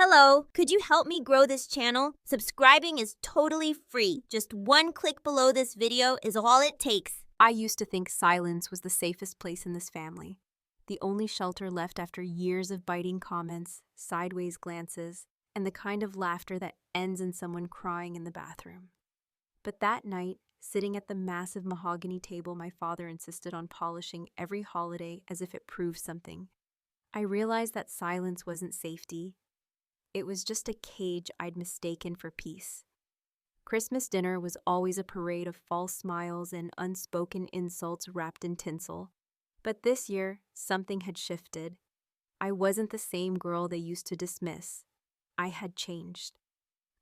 Hello, could you help me grow this channel? Subscribing is totally free. Just one click below this video is all it takes. I used to think silence was the safest place in this family, the only shelter left after years of biting comments, sideways glances, and the kind of laughter that ends in someone crying in the bathroom. But that night, sitting at the massive mahogany table my father insisted on polishing every holiday as if it proved something, I realized that silence wasn't safety. It was just a cage I'd mistaken for peace. Christmas dinner was always a parade of false smiles and unspoken insults wrapped in tinsel. But this year, something had shifted. I wasn't the same girl they used to dismiss. I had changed.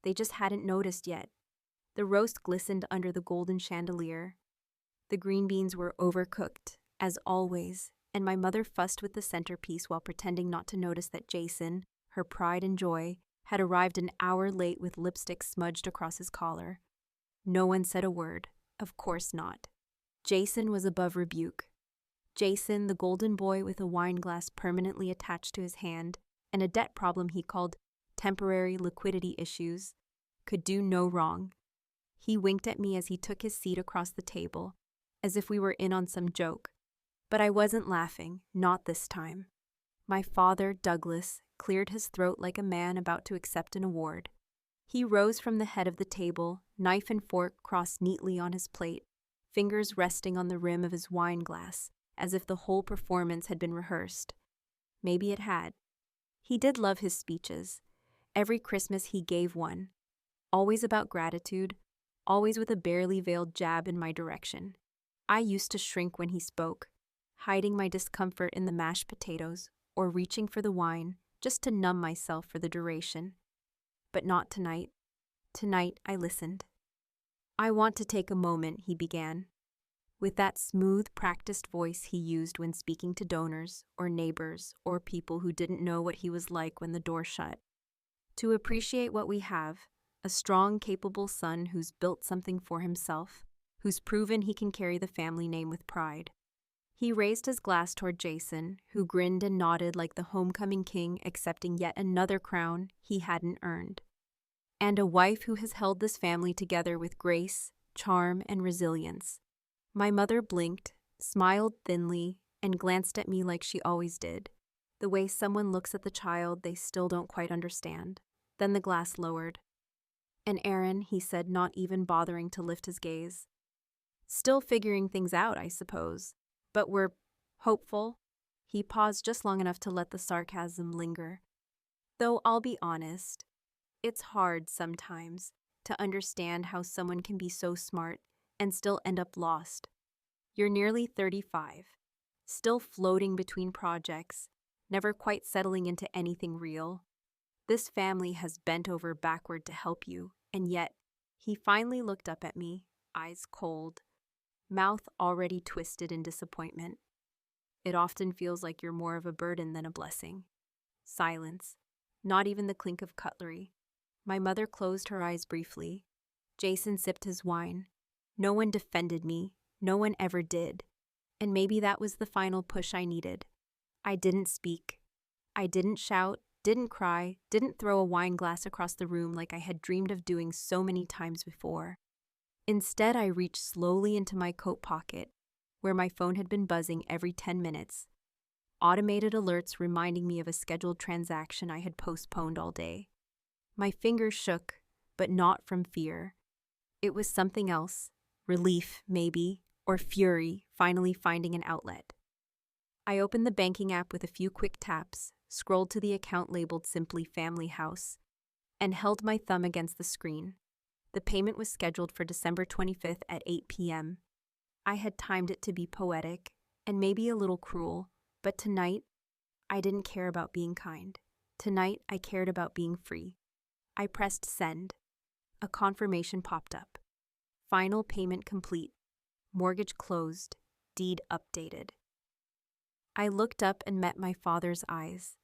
They just hadn't noticed yet. The roast glistened under the golden chandelier. The green beans were overcooked, as always, and my mother fussed with the centerpiece while pretending not to notice that Jason, her pride and joy, had arrived an hour late with lipstick smudged across his collar. No one said a word. Of course not. Jason was above rebuke. Jason, the golden boy with a wine glass permanently attached to his hand and a debt problem he called temporary liquidity issues, could do no wrong. He winked at me as he took his seat across the table, as if we were in on some joke. But I wasn't laughing, not this time. My father, Douglas, cleared his throat like a man about to accept an award. He rose from the head of the table, knife and fork crossed neatly on his plate, fingers resting on the rim of his wine glass, as if the whole performance had been rehearsed. Maybe it had. He did love his speeches. Every Christmas he gave one. Always about gratitude, always with a barely veiled jab in my direction. I used to shrink when he spoke, hiding my discomfort in the mashed potatoes or reaching for the wine just to numb myself for the duration. But not tonight. Tonight I listened. "I want to take a moment," he began, with that smooth, practiced voice he used when speaking to donors or neighbors or people who didn't know what he was like when the door shut. "To appreciate what we have, a strong, capable son who's built something for himself, who's proven he can carry the family name with pride." He raised his glass toward Jason, who grinned and nodded like the homecoming king accepting yet another crown he hadn't earned. "And a wife who has held this family together with grace, charm, and resilience." My mother blinked, smiled thinly, and glanced at me like she always did, the way someone looks at the child they still don't quite understand. Then the glass lowered. "And Aaron," he said, not even bothering to lift his gaze. "Still figuring things out, I suppose. But we're hopeful." He paused just long enough to let the sarcasm linger. "Though I'll be honest, it's hard sometimes to understand how someone can be so smart and still end up lost. You're nearly 35, still floating between projects, never quite settling into anything real. This family has bent over backward to help you, and yet," he finally looked up at me, eyes cold, mouth already twisted in disappointment. "It often feels like you're more of a burden than a blessing." Silence. Not even the clink of cutlery. My mother closed her eyes briefly. Jason sipped his wine. No one defended me. No one ever did. And maybe that was the final push I needed. I didn't speak. I didn't shout, didn't cry, didn't throw a wine glass across the room like I had dreamed of doing so many times before. Instead, I reached slowly into my coat pocket, where my phone had been buzzing every 10 minutes. Automated alerts reminding me of a scheduled transaction I had postponed all day. My fingers shook, but not from fear. It was something else. Relief, maybe, or fury, finally finding an outlet. I opened the banking app with a few quick taps, scrolled to the account labeled simply Family House, and held my thumb against the screen. The payment was scheduled for December 25th at 8 p.m. I had timed it to be poetic and maybe a little cruel, but tonight, I didn't care about being kind. Tonight, I cared about being free. I pressed send. A confirmation popped up. Final payment complete. Mortgage closed. Deed updated. I looked up and met my father's eyes.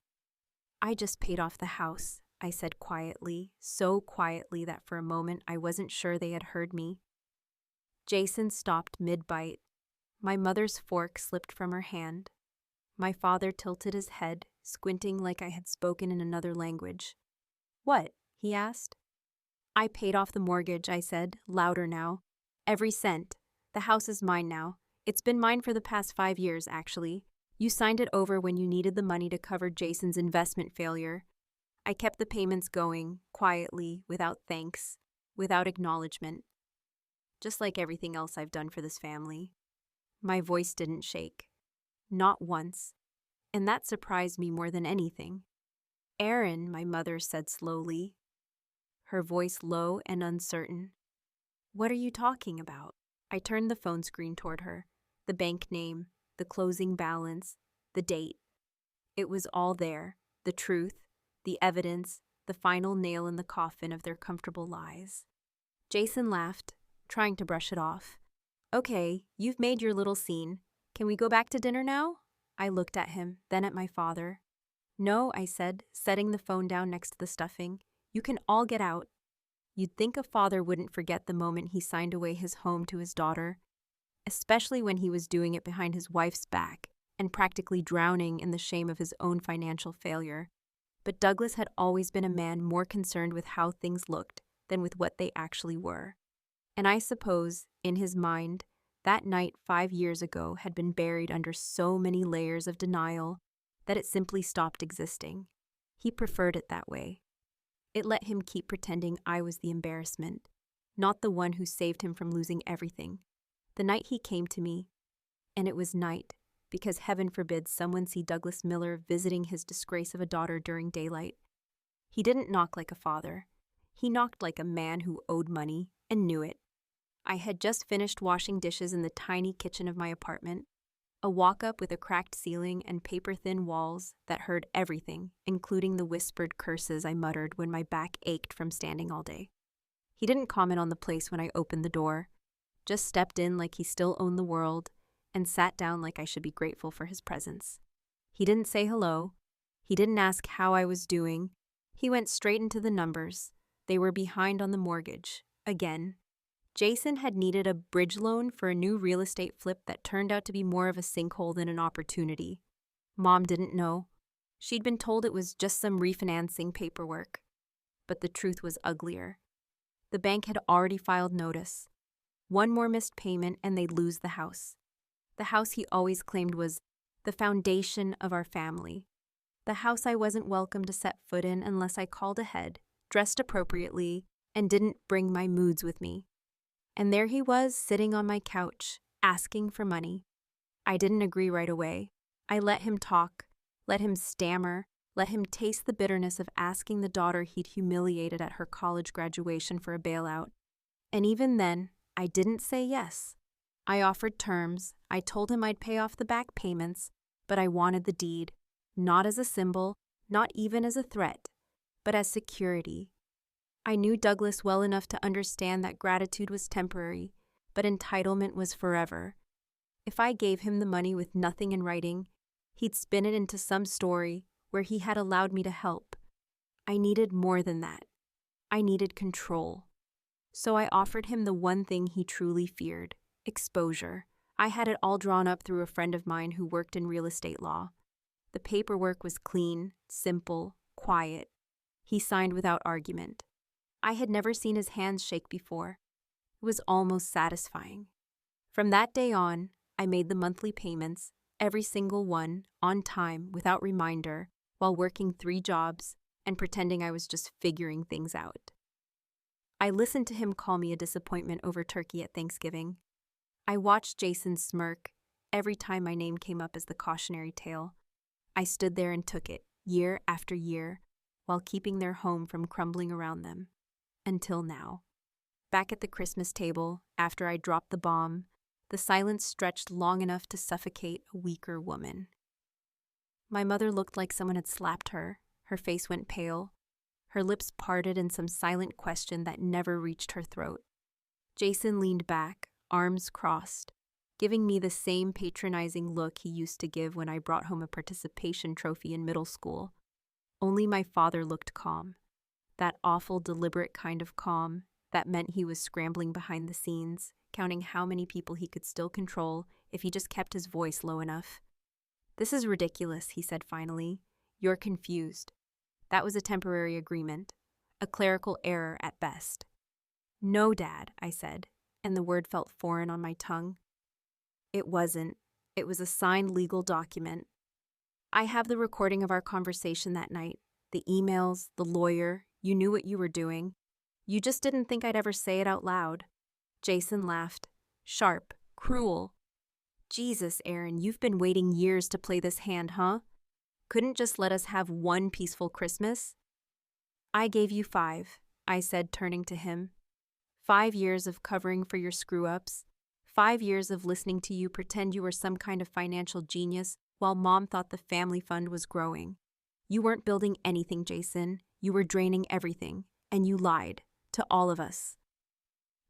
"I just paid off the house," I said quietly, so quietly that for a moment I wasn't sure they had heard me. Jason stopped mid-bite. My mother's fork slipped from her hand. My father tilted his head, squinting like I had spoken in another language. What? He asked. I paid off the mortgage, I said, louder now. Every cent. The house is mine now. It's been mine for the past 5 years, actually. You signed it over when you needed the money to cover Jason's investment failure. I kept the payments going, quietly, without thanks, without acknowledgement. Just like everything else I've done for this family. My voice didn't shake. Not once. And that surprised me more than anything. Aaron, my mother said slowly, her voice low and uncertain. What are you talking about? I turned the phone screen toward her. The bank name, the closing balance, the date. It was all there, the truth, the evidence, the final nail in the coffin of their comfortable lies. Jason laughed, trying to brush it off. Okay, you've made your little scene. Can we go back to dinner now? I looked at him, then at my father. No, I said, setting the phone down next to the stuffing. You can all get out. You'd think a father wouldn't forget the moment he signed away his home to his daughter, especially when he was doing it behind his wife's back and practically drowning in the shame of his own financial failure. But Douglas had always been a man more concerned with how things looked than with what they actually were. And I suppose, in his mind, that night 5 years ago had been buried under so many layers of denial that it simply stopped existing. He preferred it that way. It let him keep pretending I was the embarrassment, not the one who saved him from losing everything. The night he came to me, and it was night, because heaven forbid someone see Douglas Miller visiting his disgrace of a daughter during daylight. He didn't knock like a father. He knocked like a man who owed money and knew it. I had just finished washing dishes in the tiny kitchen of my apartment, a walk-up with a cracked ceiling and paper-thin walls that heard everything, including the whispered curses I muttered when my back ached from standing all day. He didn't comment on the place when I opened the door, just stepped in like he still owned the world, and sat down like I should be grateful for his presence. He didn't say hello. He didn't ask how I was doing. He went straight into the numbers. They were behind on the mortgage. Again. Jason had needed a bridge loan for a new real estate flip that turned out to be more of a sinkhole than an opportunity. Mom didn't know. She'd been told it was just some refinancing paperwork. But the truth was uglier. The bank had already filed notice. One more missed payment and they'd lose the house. The house he always claimed was the foundation of our family. The house I wasn't welcome to set foot in unless I called ahead, dressed appropriately, and didn't bring my moods with me. And there he was, sitting on my couch, asking for money. I didn't agree right away. I let him talk, let him stammer, let him taste the bitterness of asking the daughter he'd humiliated at her college graduation for a bailout. And even then, I didn't say yes. I offered terms. I told him I'd pay off the back payments, but I wanted the deed, not as a symbol, not even as a threat, but as security. I knew Douglas well enough to understand that gratitude was temporary, but entitlement was forever. If I gave him the money with nothing in writing, he'd spin it into some story where he had allowed me to help. I needed more than that. I needed control. So I offered him the one thing he truly feared, exposure. I had it all drawn up through a friend of mine who worked in real estate law. The paperwork was clean, simple, quiet. He signed without argument. I had never seen his hands shake before. It was almost satisfying. From that day on, I made the monthly payments, every single one, on time, without reminder, while working 3 jobs and pretending I was just figuring things out. I listened to him call me a disappointment over turkey at Thanksgiving. I watched Jason smirk every time my name came up as the cautionary tale. I stood there and took it, year after year, while keeping their home from crumbling around them. Until now. Back at the Christmas table, after I dropped the bomb, the silence stretched long enough to suffocate a weaker woman. My mother looked like someone had slapped her. Her face went pale. Her lips parted in some silent question that never reached her throat. Jason leaned back, arms crossed, giving me the same patronizing look he used to give when I brought home a participation trophy in middle school. Only my father looked calm. That awful, deliberate kind of calm that meant he was scrambling behind the scenes, counting how many people he could still control if he just kept his voice low enough. "This is ridiculous," he said finally. "You're confused. That was a temporary agreement. a clerical error at best. "No, Dad," I said, and the word felt foreign on my tongue. It wasn't. It was a signed legal document. I have the recording of our conversation that night, the emails, the lawyer. You knew what you were doing. You just didn't think I'd ever say it out loud. Jason laughed. Sharp, cruel. Jesus, Aaron, you've been waiting years to play this hand, huh? Couldn't just let us have one peaceful Christmas? I gave you 5, I said, turning to him. 5 years of covering for your screw-ups. 5 years of listening to you pretend you were some kind of financial genius while Mom thought the family fund was growing. You weren't building anything, Jason. You were draining everything, and you lied to all of us.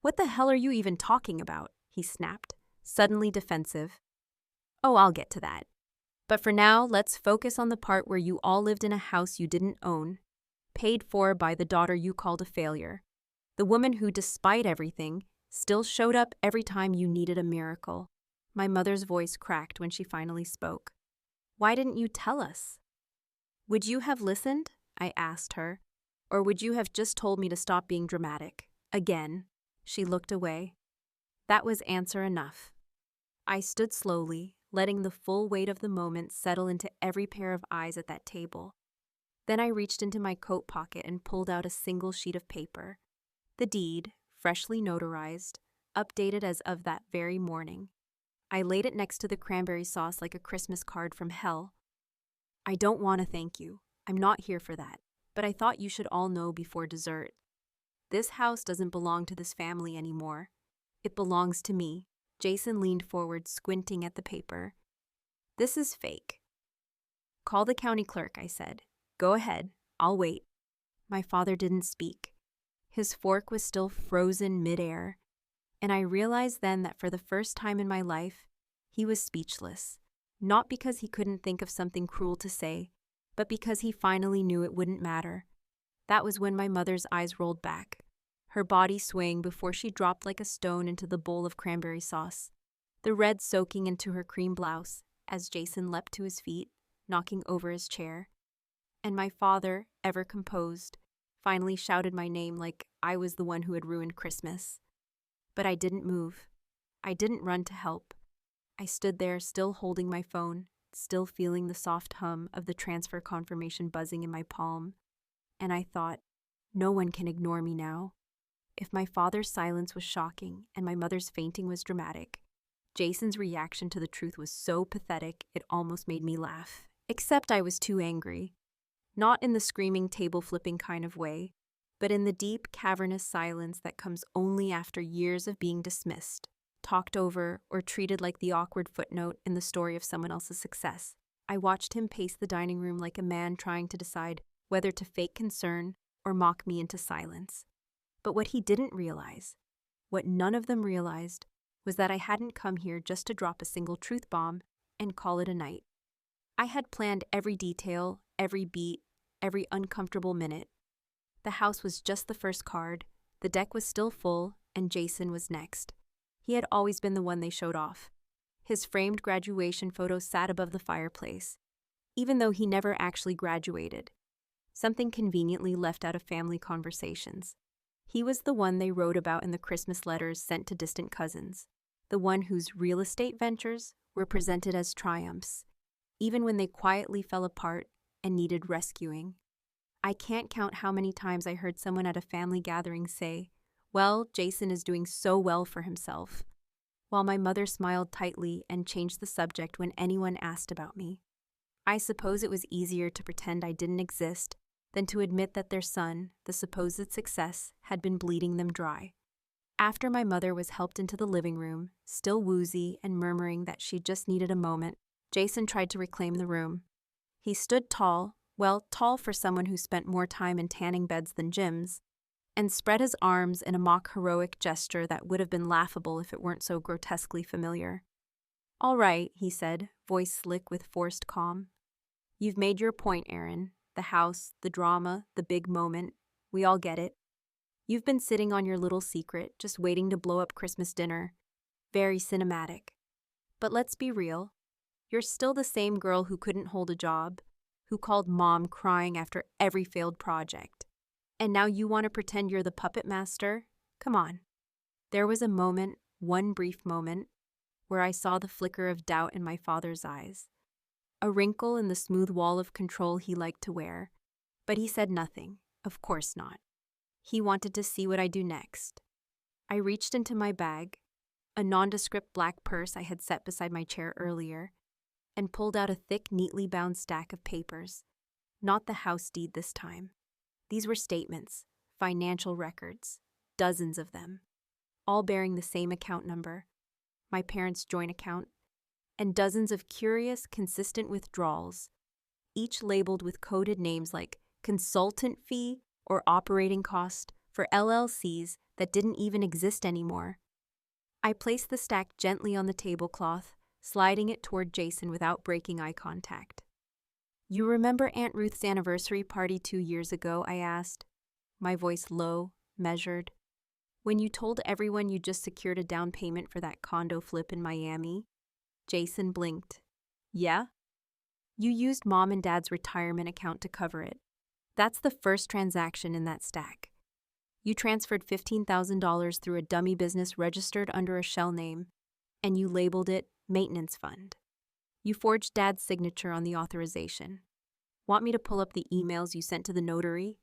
What the hell are you even talking about? He snapped, suddenly defensive. Oh, I'll get to that. But for now, let's focus on the part where you all lived in a house you didn't own, paid for by the daughter you called a failure, the woman who, despite everything, still showed up every time you needed a miracle. My mother's voice cracked when she finally spoke. Why didn't you tell us? Would you have listened? I asked her. Or would you have just told me to stop being dramatic? Again. She looked away. That was answer enough. I stood slowly, letting the full weight of the moment settle into every pair of eyes at that table. Then I reached into my coat pocket and pulled out a single sheet of paper. The deed, freshly notarized, updated as of that very morning. I laid it next to the cranberry sauce like a Christmas card from hell. I don't want to thank you. I'm not here for that. But I thought you should all know before dessert. This house doesn't belong to this family anymore. It belongs to me. Jason leaned forward, squinting at the paper. This is fake. Call the county clerk, I said. Go ahead. I'll wait. My father didn't speak. His fork was still frozen midair, and I realized then that for the first time in my life, he was speechless. Not because he couldn't think of something cruel to say, but because he finally knew it wouldn't matter. That was when my mother's eyes rolled back, her body swaying before she dropped like a stone into the bowl of cranberry sauce, the red soaking into her cream blouse as Jason leapt to his feet, knocking over his chair. And my father, ever composed, finally shouted my name like I was the one who had ruined Christmas. But I didn't move. I didn't run to help. I stood there still holding my phone, still feeling the soft hum of the transfer confirmation buzzing in my palm. And I thought, no one can ignore me now. If my father's silence was shocking and my mother's fainting was dramatic, Jason's reaction to the truth was so pathetic it almost made me laugh. Except I was too angry. Not in the screaming, table-flipping kind of way, but in the deep, cavernous silence that comes only after years of being dismissed, talked over, or treated like the awkward footnote in the story of someone else's success. I watched him pace the dining room like a man trying to decide whether to fake concern or mock me into silence. But what he didn't realize, what none of them realized, was that I hadn't come here just to drop a single truth bomb and call it a night. I had planned every detail, every beat, every uncomfortable minute. The house was just the first card, the deck was still full, and Jason was next. He had always been the one they showed off. His framed graduation photo sat above the fireplace, even though he never actually graduated, something conveniently left out of family conversations. He was the one they wrote about in the Christmas letters sent to distant cousins, the one whose real estate ventures were presented as triumphs, even when they quietly fell apart and needed rescuing. I can't count how many times I heard someone at a family gathering say, "Well, Jason is doing so well for himself," while my mother smiled tightly and changed the subject when anyone asked about me. I suppose it was easier to pretend I didn't exist than to admit that their son, the supposed success, had been bleeding them dry. After my mother was helped into the living room, still woozy and murmuring that she just needed a moment, Jason tried to reclaim the room. He stood tall, well, tall for someone who spent more time in tanning beds than gyms, and spread his arms in a mock heroic gesture that would have been laughable if it weren't so grotesquely familiar. "All right," he said, voice slick with forced calm. "You've made your point, Aaron. The house, the drama, the big moment. We all get it. You've been sitting on your little secret, just waiting to blow up Christmas dinner. Very cinematic. But let's be real. You're still the same girl who couldn't hold a job, who called Mom crying after every failed project, And now you want to pretend you're the puppet master? Come on. There was a moment, one brief moment, where I saw the flicker of doubt in my father's eyes, a wrinkle in the smooth wall of control he liked to wear. But he said nothing. Of course not. He wanted to see what I do next. I reached into my bag, a nondescript black purse I had set beside my chair earlier, and pulled out a thick, neatly bound stack of papers. Not the house deed this time. These were statements, financial records, dozens of them, all bearing the same account number, my parents' joint account, and dozens of curious, consistent withdrawals, each labeled with coded names like consultant fee or operating cost for LLCs that didn't even exist anymore. I placed the stack gently on the tablecloth, sliding it toward Jason without breaking eye contact. You remember Aunt Ruth's anniversary party 2 years ago? I asked, my voice low, measured. When you told everyone you just secured a down payment for that condo flip in Miami? Jason blinked. Yeah? You used Mom and Dad's retirement account to cover it. That's the first transaction in that stack. You transferred $15,000 through a dummy business registered under a shell name, and you labeled it Maintenance Fund. You forged Dad's signature on the authorization. Want me to pull up the emails you sent to the notary?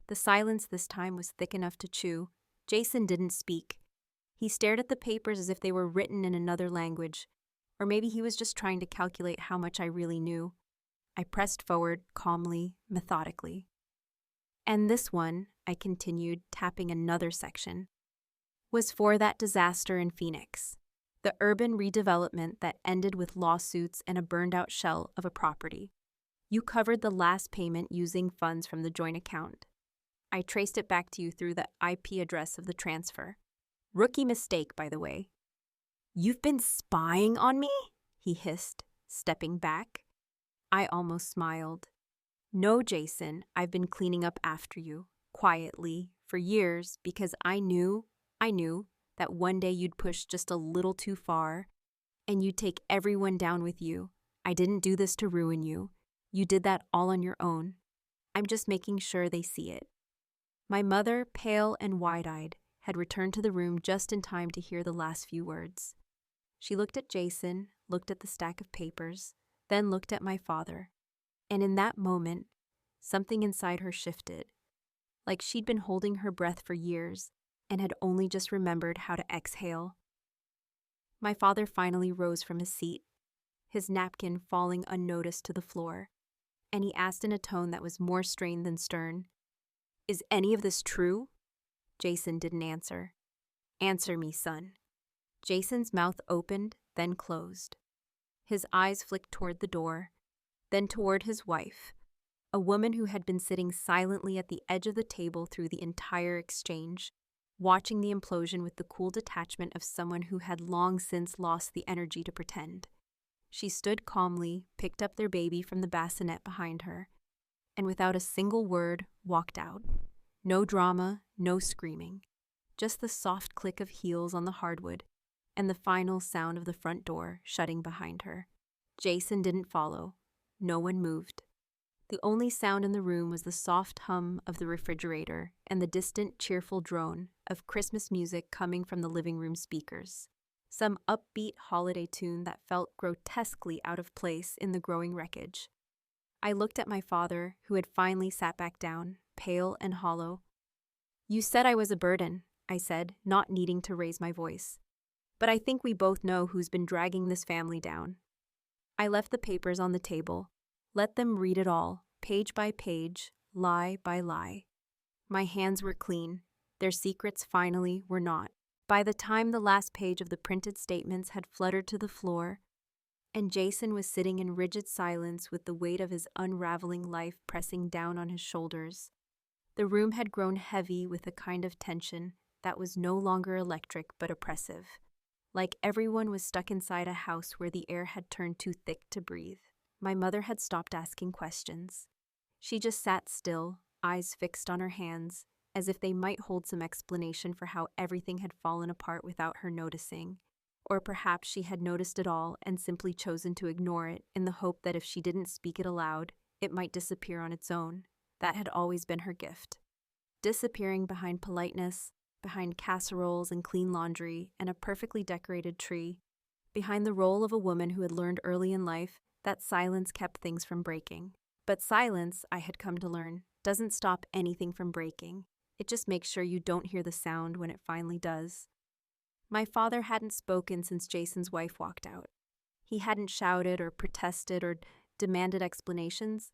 The silence this time was thick enough to chew. Jason didn't speak. He stared at the papers as if they were written in another language, or maybe he was just trying to calculate how much I really knew. I pressed forward, calmly, methodically. And this one, I continued, tapping another section, was for that disaster in Phoenix. The urban redevelopment that ended with lawsuits and a burned-out shell of a property. You covered the last payment using funds from the joint account. I traced it back to you through the IP address of the transfer. Rookie mistake, by the way. You've been spying on me? He hissed, stepping back. I almost smiled. No, Jason, I've been cleaning up after you, quietly, for years, because I knew that one day you'd push just a little too far, and you'd take everyone down with you. I didn't do this to ruin you. You did that all on your own. I'm just making sure they see it. My mother, pale and wide-eyed, had returned to the room just in time to hear the last few words. She looked at Jason, looked at the stack of papers, then looked at my father. And in that moment, something inside her shifted, like she'd been holding her breath for years and had only just remembered how to exhale. My father finally rose from his seat, his napkin falling unnoticed to the floor, and he asked in a tone that was more strained than stern, "Is any of this true?" Jason didn't answer. "Answer me, son." Jason's mouth opened, then closed. His eyes flicked toward the door, then toward his wife, a woman who had been sitting silently at the edge of the table through the entire exchange, watching the implosion with the cool detachment of someone who had long since lost the energy to pretend. She stood calmly, picked up their baby from the bassinet behind her, and without a single word, walked out. No drama, no screaming, just the soft click of heels on the hardwood and the final sound of the front door shutting behind her. Jason didn't follow. No one moved. The only sound in the room was the soft hum of the refrigerator and the distant, cheerful drone of Christmas music coming from the living room speakers. Some upbeat holiday tune that felt grotesquely out of place in the growing wreckage. I looked at my father, who had finally sat back down, pale and hollow. "You said I was a burden," I said, not needing to raise my voice. "But I think we both know who's been dragging this family down." I left the papers on the table, let them read it all, page by page, lie by lie. My hands were clean. Their secrets finally were not. By the time the last page of the printed statements had fluttered to the floor, and Jason was sitting in rigid silence with the weight of his unraveling life pressing down on his shoulders, the room had grown heavy with a kind of tension that was no longer electric but oppressive, like everyone was stuck inside a house where the air had turned too thick to breathe. My mother had stopped asking questions. She just sat still, eyes fixed on her hands, as if they might hold some explanation for how everything had fallen apart without her noticing. Or perhaps she had noticed it all and simply chosen to ignore it in the hope that if she didn't speak it aloud, it might disappear on its own. That had always been her gift. disappearing behind politeness, behind casseroles and clean laundry and a perfectly decorated tree, behind the role of a woman who had learned early in life that silence kept things from breaking. But silence, I had come to learn, doesn't stop anything from breaking. It just makes sure you don't hear the sound when it finally does. My father hadn't spoken since Jason's wife walked out. He hadn't shouted or protested or demanded explanations,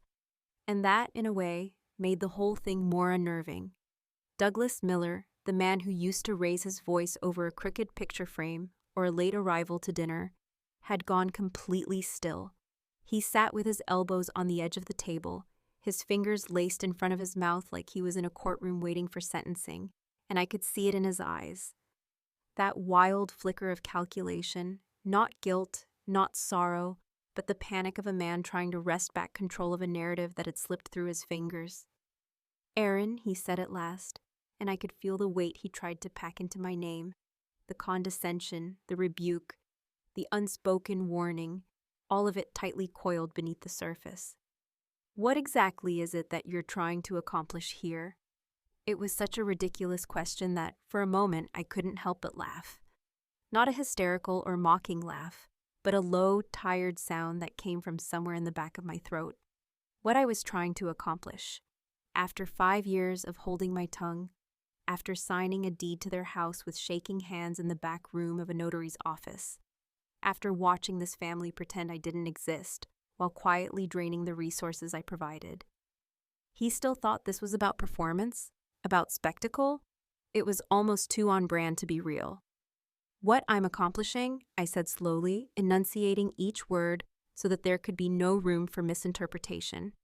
and that, in a way, made the whole thing more unnerving. Douglas Miller, the man who used to raise his voice over a crooked picture frame or a late arrival to dinner, had gone completely still. He sat with his elbows on the edge of the table, his fingers laced in front of his mouth like he was in a courtroom waiting for sentencing, and I could see it in his eyes. That wild flicker of calculation, not guilt, not sorrow, but the panic of a man trying to wrest back control of a narrative that had slipped through his fingers. "Aaron," he said at last, and I could feel the weight he tried to pack into my name, the condescension, the rebuke, the unspoken warning, all of it tightly coiled beneath the surface. "What exactly is it that you're trying to accomplish here?" It was such a ridiculous question that, for a moment, I couldn't help but laugh. Not a hysterical or mocking laugh, but a low, tired sound that came from somewhere in the back of my throat. What I was trying to accomplish. After 5 years of holding my tongue, after signing a deed to their house with shaking hands in the back room of a notary's office, after watching this family pretend I didn't exist while quietly draining the resources I provided. He still thought this was about performance, about spectacle. It was almost too on brand to be real. "What I'm accomplishing," I said slowly, enunciating each word so that there could be no room for misinterpretation,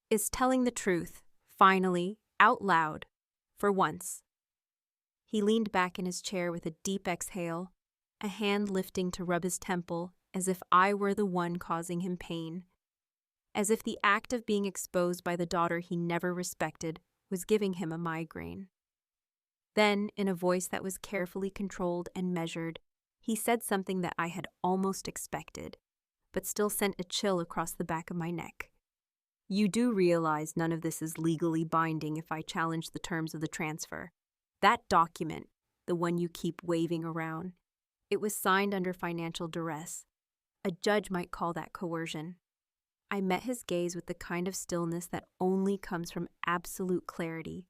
"is telling the truth, finally, out loud, for once." He leaned back in his chair with a deep exhale, a hand lifting to rub his temple as if I were the one causing him pain, as if the act of being exposed by the daughter he never respected was giving him a migraine. Then, in a voice that was carefully controlled and measured, he said something that I had almost expected, but still sent a chill across the back of my neck. "You do realize none of this is legally binding if I challenge the terms of the transfer. That document, the one you keep waving around, it was signed under financial duress. A judge might call that coercion." I met his gaze with the kind of stillness that only comes from absolute clarity.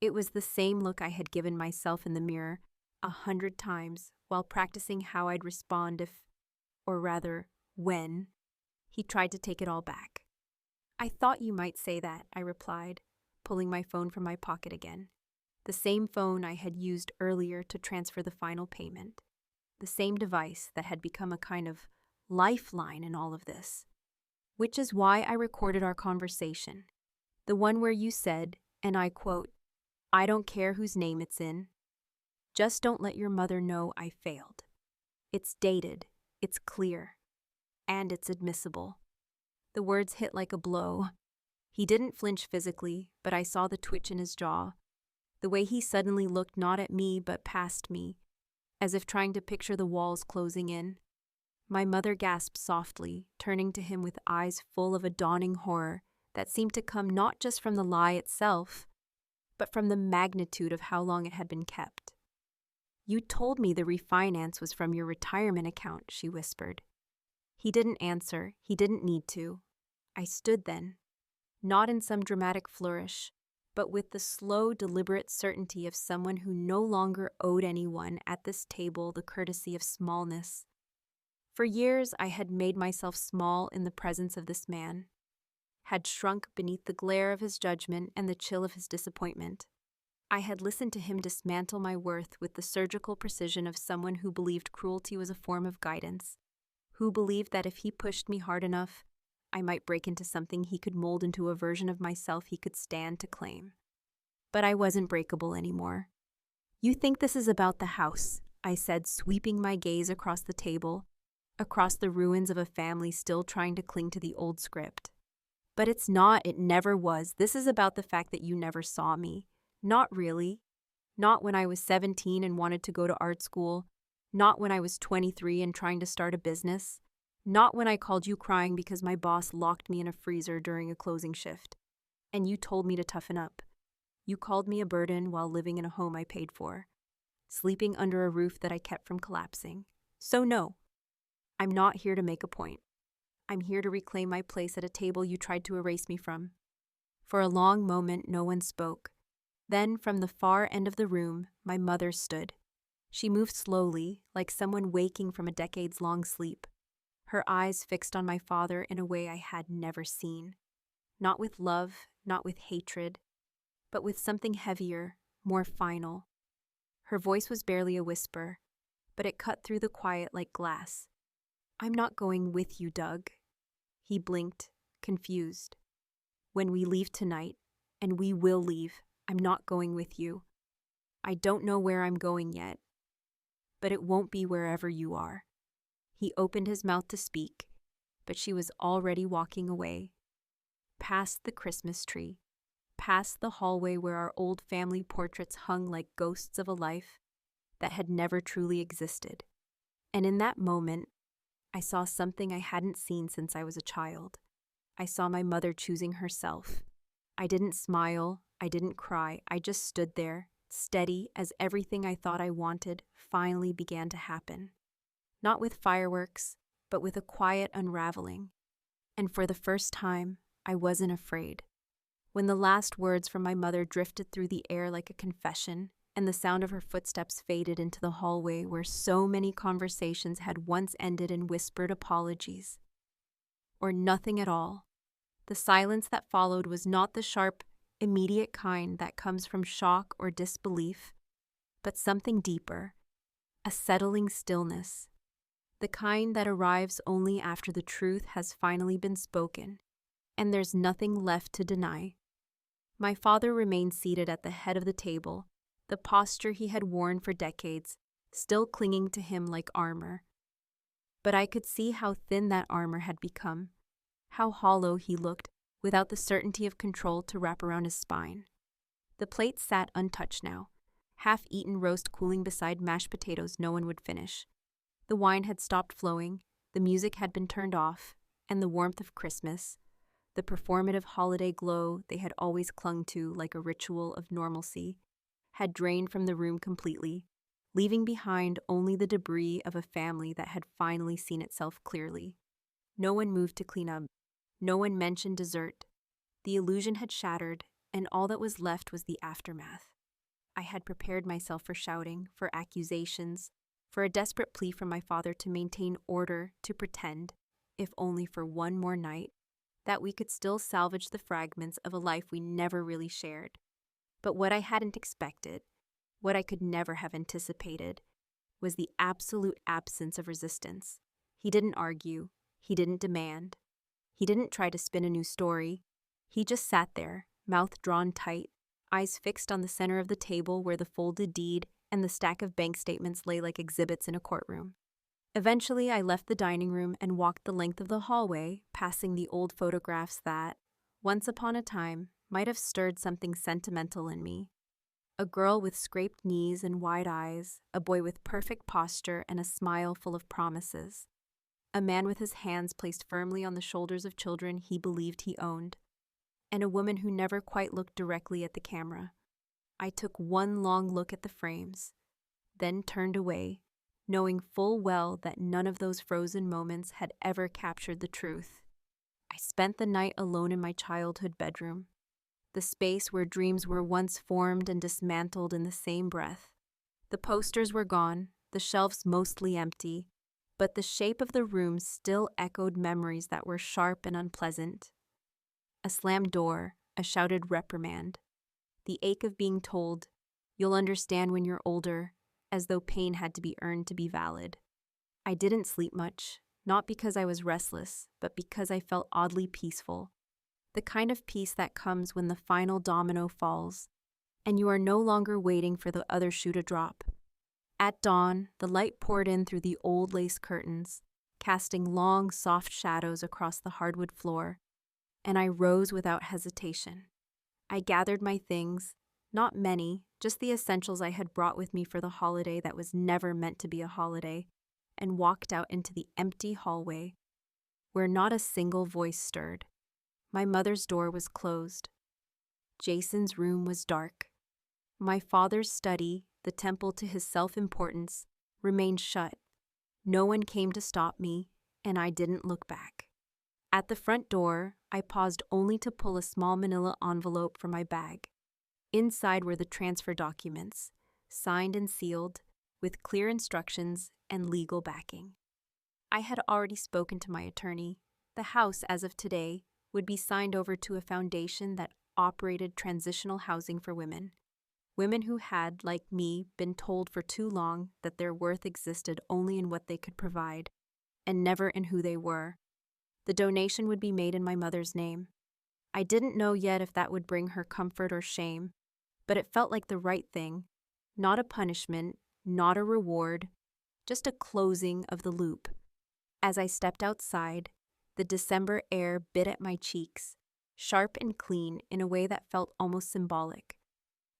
It was the same look I had given myself in the mirror 100 times while practicing how I'd respond if, or rather, when, he tried to take it all back. "I thought you might say that," I replied, pulling my phone from my pocket again. The same phone I had used earlier to transfer the final payment. The same device that had become a kind of lifeline in all of this. Which is why I recorded our conversation. The one where you said, and I quote, "I don't care whose name it's in. Just don't let your mother know I failed. It's dated, it's clear, and it's admissible." The words hit like a blow. He didn't flinch physically, but I saw the twitch in his jaw. The way he suddenly looked not at me but past me, as if trying to picture the walls closing in. My mother gasped softly, turning to him with eyes full of a dawning horror that seemed to come not just from the lie itself, but from the magnitude of how long it had been kept. "You told me the refinance was from your retirement account," she whispered. He didn't answer. He didn't need to. I stood then, not in some dramatic flourish, but with the slow, deliberate certainty of someone who no longer owed anyone at this table the courtesy of smallness. For years, I had made myself small in the presence of this man, had shrunk beneath the glare of his judgment and the chill of his disappointment. I had listened to him dismantle my worth with the surgical precision of someone who believed cruelty was a form of guidance, who believed that if he pushed me hard enough, I might break into something he could mold into a version of myself he could stand to claim. But I wasn't breakable anymore. "You think this is about the house," I said, sweeping my gaze across the table, across the ruins of a family still trying to cling to the old script. "But it's not, it never was. This is about the fact that you never saw me. Not really. Not when I was 17 and wanted to go to art school. Not when I was 23 and trying to start a business. Not when I called you crying because my boss locked me in a freezer during a closing shift, and you told me to toughen up. You called me a burden while living in a home I paid for, sleeping under a roof that I kept from collapsing. So no, I'm not here to make a point. I'm here to reclaim my place at a table you tried to erase me from. For a long moment, no one spoke. Then, from the far end of the room, my mother stood. She moved slowly, like someone waking from a decades-long sleep, her eyes fixed on my father in a way I had never seen. Not with love, not with hatred, but with something heavier, more final. Her voice was barely a whisper, but it cut through the quiet like glass. "I'm not going with you, Doug." He blinked, confused. "When we leave tonight, and we will leave, I'm not going with you. I don't know where I'm going yet, but it won't be wherever you are." He opened his mouth to speak, but she was already walking away, past the Christmas tree, past the hallway where our old family portraits hung like ghosts of a life that had never truly existed. And in that moment, I saw something I hadn't seen since I was a child. I saw my mother choosing herself. I didn't smile, I didn't cry, I just stood there, steady as everything I thought I wanted finally began to happen. Not with fireworks, but with a quiet unraveling. And for the first time, I wasn't afraid. When the last words from my mother drifted through the air like a confession, and the sound of her footsteps faded into the hallway where so many conversations had once ended in whispered apologies, or nothing at all, the silence that followed was not the sharp, immediate kind that comes from shock or disbelief, but something deeper, a settling stillness, the kind that arrives only after the truth has finally been spoken, and there's nothing left to deny. My father remained seated at the head of the table, the posture he had worn for decades, still clinging to him like armor. But I could see how thin that armor had become, how hollow he looked without the certainty of control to wrap around his spine. The plate sat untouched now, half-eaten roast cooling beside mashed potatoes no one would finish. The wine had stopped flowing, the music had been turned off, and the warmth of Christmas, the performative holiday glow they had always clung to like a ritual of normalcy, had drained from the room completely, leaving behind only the debris of a family that had finally seen itself clearly. No one moved to clean up. No one mentioned dessert. The illusion had shattered, and all that was left was the aftermath. I had prepared myself for shouting, for accusations, for a desperate plea from my father to maintain order, to pretend, if only for one more night, that we could still salvage the fragments of a life we never really shared. But what I hadn't expected, what I could never have anticipated, was the absolute absence of resistance. He didn't argue. He didn't demand. He didn't try to spin a new story. He just sat there, mouth drawn tight, eyes fixed on the center of the table where the folded deed and the stack of bank statements lay like exhibits in a courtroom. Eventually, I left the dining room and walked the length of the hallway, passing the old photographs that, once upon a time, might have stirred something sentimental in me. A girl with scraped knees and wide eyes, a boy with perfect posture and a smile full of promises. A man with his hands placed firmly on the shoulders of children he believed he owned, and a woman who never quite looked directly at the camera. I took one long look at the frames, then turned away, knowing full well that none of those frozen moments had ever captured the truth. I spent the night alone in my childhood bedroom, the space where dreams were once formed and dismantled in the same breath. The posters were gone, the shelves mostly empty, but the shape of the room still echoed memories that were sharp and unpleasant. A slammed door, a shouted reprimand, the ache of being told, "You'll understand when you're older," as though pain had to be earned to be valid. I didn't sleep much, not because I was restless, but because I felt oddly peaceful. The kind of peace that comes when the final domino falls, and you are no longer waiting for the other shoe to drop. At dawn, the light poured in through the old lace curtains, casting long, soft shadows across the hardwood floor, and I rose without hesitation. I gathered my things, not many, just the essentials I had brought with me for the holiday that was never meant to be a holiday, and walked out into the empty hallway, where not a single voice stirred. My mother's door was closed. Jason's room was dark. My father's study, the temple to his self-importance, remained shut. No one came to stop me, and I didn't look back. At the front door, I paused only to pull a small manila envelope from my bag. Inside were the transfer documents, signed and sealed, with clear instructions and legal backing. I had already spoken to my attorney. The house, as of today, would be signed over to a foundation that operated transitional housing for women. Women who had, like me, been told for too long that their worth existed only in what they could provide, and never in who they were. The donation would be made in my mother's name. I didn't know yet if that would bring her comfort or shame, but it felt like the right thing. Not a punishment, not a reward, just a closing of the loop. As I stepped outside, the December air bit at my cheeks, sharp and clean in a way that felt almost symbolic.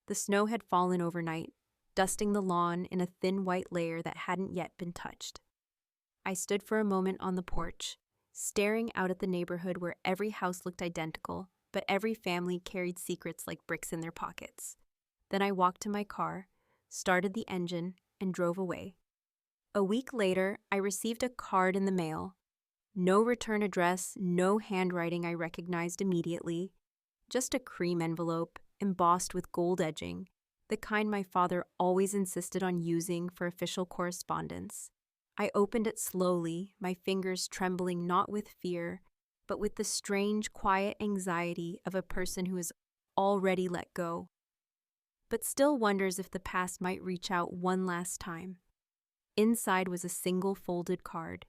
The snow had fallen overnight, dusting the lawn in a thin white layer that hadn't yet been touched. I stood for a moment on the porch, staring out at the neighborhood where every house looked identical, but every family carried secrets like bricks in their pockets. Then I walked to my car, started the engine, and drove away. A week later, I received a card in the mail. No return address, no handwriting I recognized immediately, just a cream envelope embossed with gold edging, the kind my father always insisted on using for official correspondence. I opened it slowly, my fingers trembling not with fear, but with the strange, quiet anxiety of a person who has already let go, but still wonders if the past might reach out one last time. Inside was a single folded card,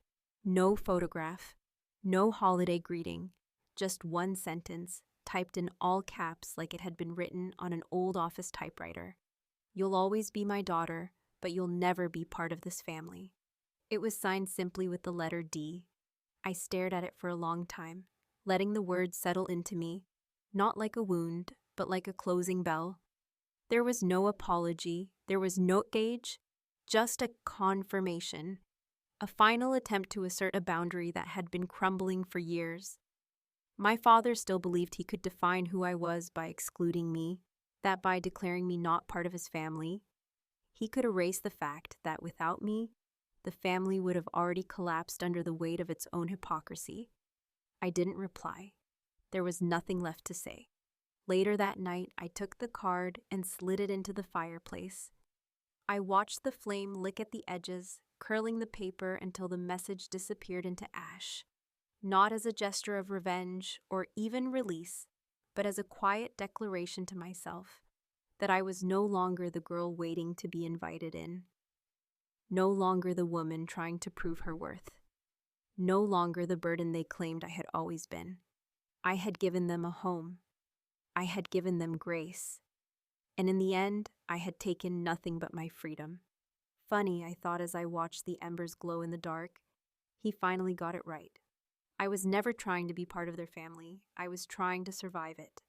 no photograph, no holiday greeting, just one sentence, typed in all caps like it had been written on an old office typewriter. "You'll always be my daughter, but you'll never be part of this family." It was signed simply with the letter D. I stared at it for a long time, letting the words settle into me, not like a wound, but like a closing bell. There was no apology, there was no gauge, just a confirmation, a final attempt to assert a boundary that had been crumbling for years. My father still believed he could define who I was by excluding me, that by declaring me not part of his family, he could erase the fact that without me, the family would have already collapsed under the weight of its own hypocrisy. I didn't reply. There was nothing left to say. Later that night, I took the card and slid it into the fireplace. I watched the flame lick at the edges, curling the paper until the message disappeared into ash. Not as a gesture of revenge or even release, but as a quiet declaration to myself that I was no longer the girl waiting to be invited in. No longer the woman trying to prove her worth. No longer the burden they claimed I had always been. I had given them a home. I had given them grace. And in the end, I had taken nothing but my freedom. Funny, I thought as I watched the embers glow in the dark. He finally got it right. I was never trying to be part of their family. I was trying to survive it.